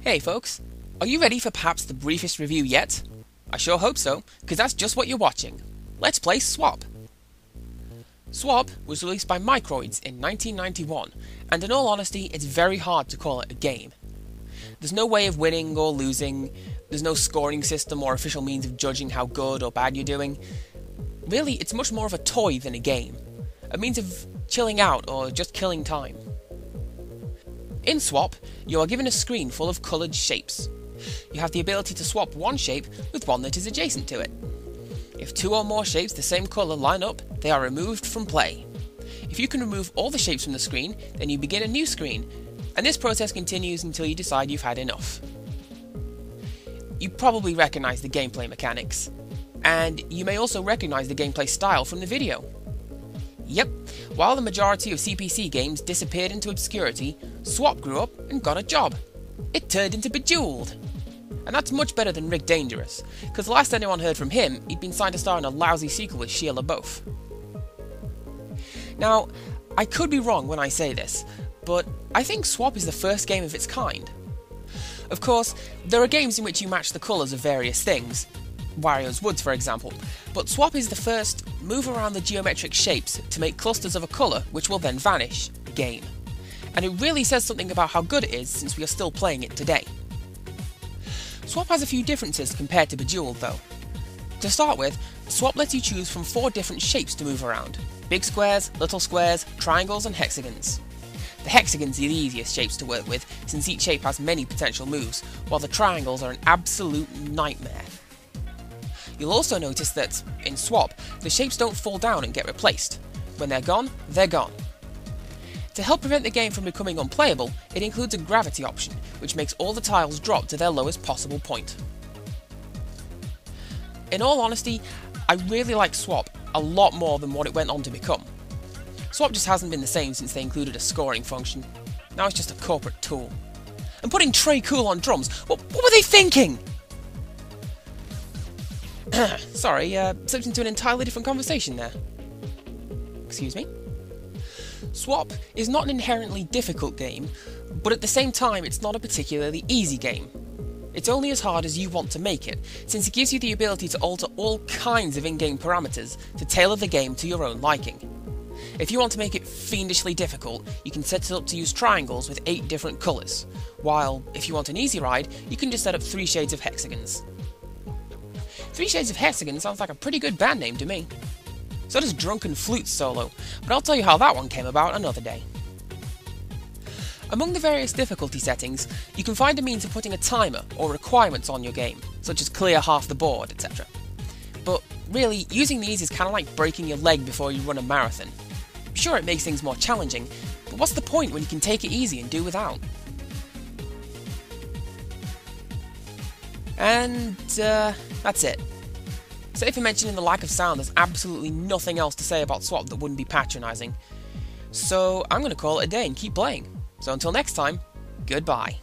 Hey folks, are you ready for perhaps the briefest review yet? I sure hope so, because that's just what you're watching. Let's play Swap. Swap was released by Microids in 1991, and in all honesty, it's very hard to call it a game. There's no way of winning or losing, there's no scoring system or official means of judging how good or bad you're doing. Really, it's much more of a toy than a game, a means of chilling out or just killing time. In Swap, you are given a screen full of coloured shapes. You have the ability to swap one shape with one that is adjacent to it. If two or more shapes the same colour line up, they are removed from play. If you can remove all the shapes from the screen, then you begin a new screen, and this process continues until you decide you've had enough. You probably recognise the gameplay mechanics, and you may also recognise the gameplay style from the video. Yep, while the majority of CPC games disappeared into obscurity, Swap grew up and got a job. It turned into Bejeweled. And that's much better than Rick Dangerous, because the last anyone heard from him, he'd been signed to star in a lousy sequel with Shia LaBeouf. Now, I could be wrong when I say this, but I think Swap is the first game of its kind. Of course, there are games in which you match the colours of various things, Wario's Woods for example, but Swap is the first move around the geometric shapes to make clusters of a colour which will then vanish game. And it really says something about how good it is since we are still playing it today. Swap has a few differences compared to Bejeweled though. To start with, Swap lets you choose from 4 different shapes to move around: big squares, little squares, triangles and hexagons. The hexagons are the easiest shapes to work with since each shape has many potential moves, while the triangles are an absolute nightmare. You'll also notice that, in Swap, the shapes don't fall down and get replaced. When they're gone, they're gone. To help prevent the game from becoming unplayable, it includes a gravity option, which makes all the tiles drop to their lowest possible point. In all honesty, I really like Swap a lot more than what it went on to become. Swap just hasn't been the same since they included a scoring function. Now it's just a corporate tool. And putting Trey Cool on drums, what were they thinking? Sorry, slipped into an entirely different conversation there. Excuse me? Swap is not an inherently difficult game, but at the same time it's not a particularly easy game. It's only as hard as you want to make it, since it gives you the ability to alter all kinds of in-game parameters to tailor the game to your own liking. If you want to make it fiendishly difficult, you can set it up to use triangles with 8 different colours, while if you want an easy ride, you can just set up 3 shades of hexagons. 3 Shades of Hexagon sounds like a pretty good band name to me. So does Drunken Flute Solo, but I'll tell you how that one came about another day. Among the various difficulty settings, you can find a means of putting a timer or requirements on your game, such as clear half the board, etc. But really, using these is kind of like breaking your leg before you run a marathon. Sure, it makes things more challenging, but what's the point when you can take it easy and do without? And, that's it. Save for mentioning the lack of sound, there's absolutely nothing else to say about Swap that wouldn't be patronising. So I'm going to call it a day and keep playing. So until next time, goodbye.